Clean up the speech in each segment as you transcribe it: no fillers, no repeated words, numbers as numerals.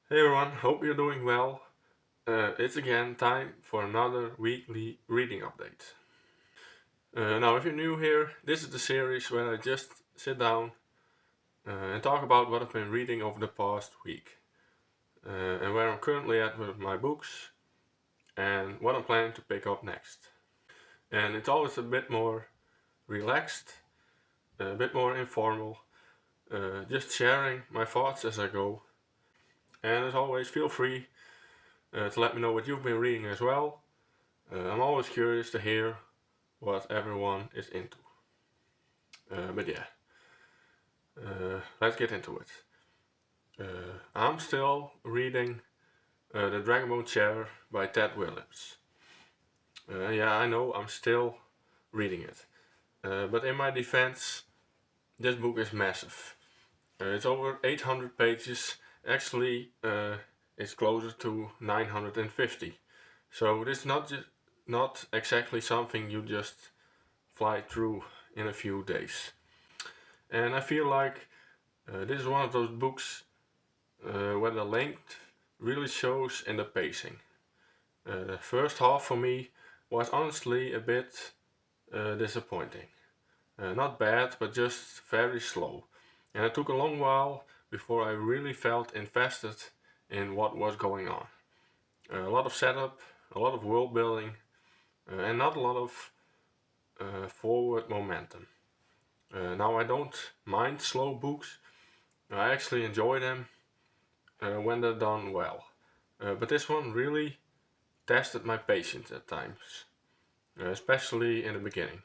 Hey everyone, hope you're doing well. It's again time for another weekly reading update. Now, if you're new here, this is the series where I just sit down and talk about what I've been reading over the past week and where I'm currently at with my books and what I'm planning to pick up next. And it's always a bit more relaxed, a bit more informal, just sharing my thoughts as I go. And as always, feel free to let me know what you've been reading as well. I'm always curious to hear what everyone is into. But yeah, let's get into it. I'm still reading The Dragonbone Chair by Ted Williams. Yeah, I know I'm still reading it. But in my defense, this book is massive. It's over 800 pages. Actually, it's closer to 950. So this is not exactly something you just fly through in a few days. And I feel like this is one of those books where the length really shows in the pacing. The first half for me was honestly a bit disappointing. Not bad, but just very slow. And it took a long while before I really felt invested in what was going on. A lot of setup, a lot of world building, and not a lot of forward momentum. Now I don't mind slow books. I actually enjoy them when they're done well. But this one really tested my patience at times, especially in the beginning,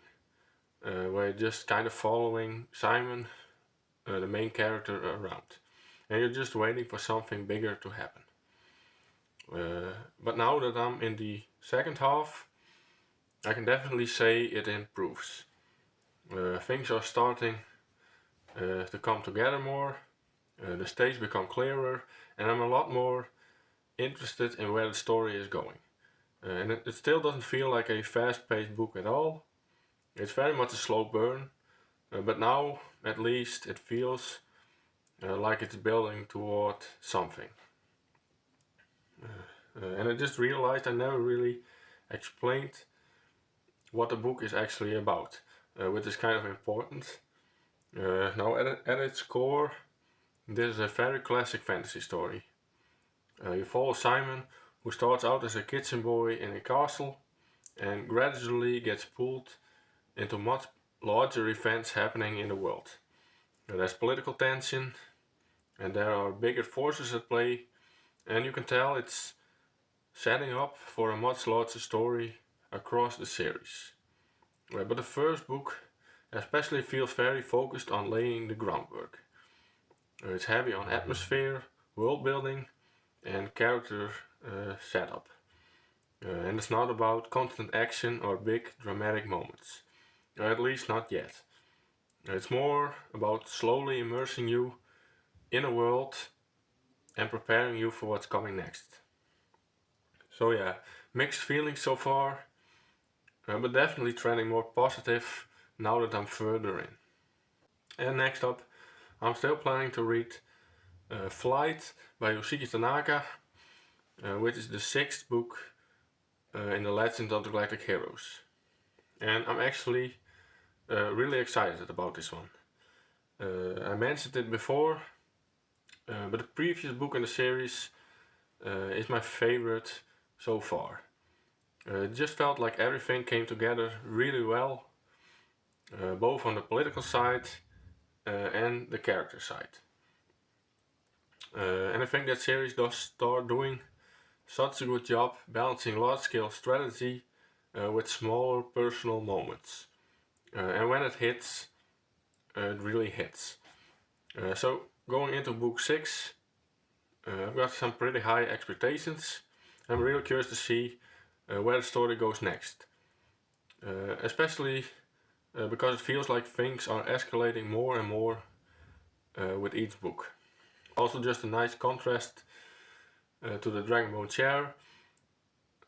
where you're just kind of following Simon, the main character, around, and you're just waiting for something bigger to happen. But now that I'm in the second half, I can definitely say it improves. Things are starting to come together more, the stakes become clearer, and I'm a lot more interested in where the story is going. And it still doesn't feel like a fast-paced book at all. It's very much a slow burn, but now at least it feels like it's building toward something. And I just realized I never really explained what the book is actually about, which is kind of important. Now, at its core, this is a very classic fantasy story. You follow Simon, who starts out as a kitchen boy in a castle and gradually gets pulled into much larger events happening in the world. There's political tension and there are bigger forces at play, and you can tell it's setting up for a much larger story across the series. But the first book especially feels very focused on laying the groundwork. It's heavy on atmosphere, world building, and character setup. And it's not about constant action or big dramatic moments. At least not yet. It's more about slowly immersing you in a world and preparing you for what's coming next. So yeah, mixed feelings so far, but definitely trending more positive now that I'm further in. And next up, I'm still planning to read Flight by Yoshiki Tanaka, which is the sixth book in the Legend of the Galactic Heroes. And I'm actually really excited about this one. I mentioned it before, but the previous book in the series is my favorite so far. It just felt like everything came together really well, both on the political side and the character side. And I think that series does start doing such a good job balancing large-scale strategy with smaller personal moments. And when it hits, it really hits. So going into book 6, I've got some pretty high expectations. I'm really curious to see where the story goes next. Especially because it feels like things are escalating more and more with each book. Also just a nice contrast to the Dragonbone Chair,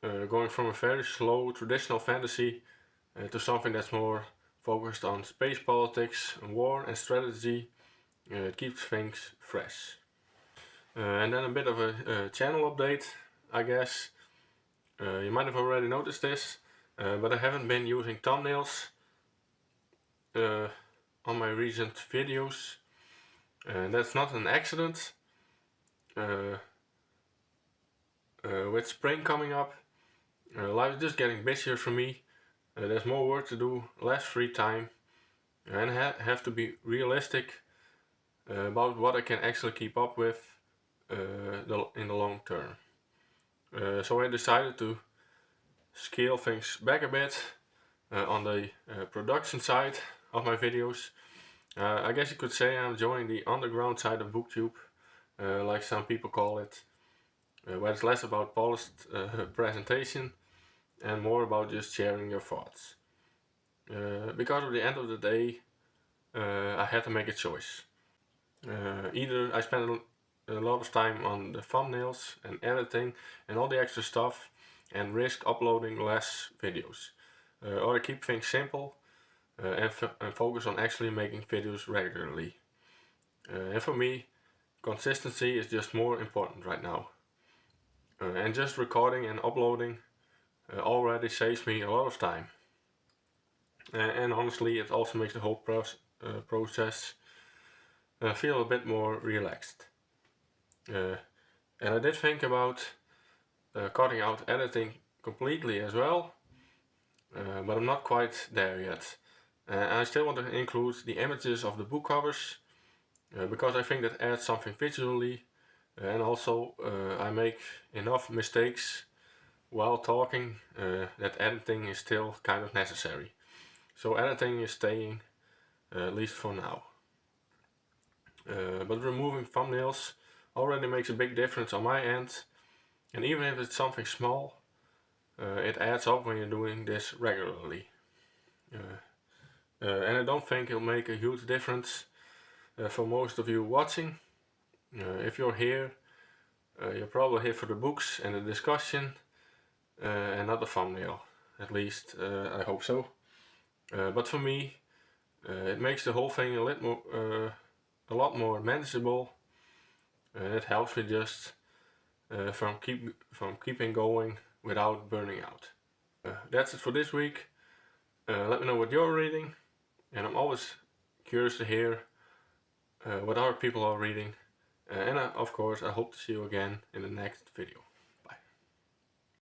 going from a very slow traditional fantasy to something that's more focused on space politics, war and strategy. It keeps things fresh. And then a bit of a channel update, I guess. You might have already noticed this, but I haven't been using thumbnails on my recent videos. That's not an accident. With spring coming up, life is just getting busier for me. There's more work to do, less free time, and have to be realistic about what I can actually keep up with in the long term. So I decided to scale things back a bit on the production side of my videos. I guess you could say I'm joining the underground side of BookTube, like some people call it, where it's less about polished presentation and more about just sharing your thoughts. Because at the end of the day, I had to make a choice. Either I spend a lot of time on the thumbnails and editing and all the extra stuff and risk uploading less videos, or I keep things simple and focus on actually making videos regularly. And for me, consistency is just more important right now. And just recording and uploading already saves me a lot of time. And honestly, it also makes the whole process feel a bit more relaxed. And I did think about cutting out editing completely as well, but I'm not quite there yet. I still want to include the images of the book covers, because I think that adds something visually, and also I make enough mistakes while talking that editing is still kind of necessary. So editing is staying, at least for now. But removing thumbnails already makes a big difference on my end, and even if it's something small, it adds up when you're doing this regularly. And I don't think it'll make a huge difference for most of you watching. If you're here, you're probably here for the books and the discussion, and not the thumbnail. At least I hope so. But for me, it makes the whole thing a lot more manageable, and it helps me just from keeping going without burning out. That's it for this week. Let me know what you're reading, and I'm always curious to hear what other people are reading. And of course, I hope to see you again in the next video.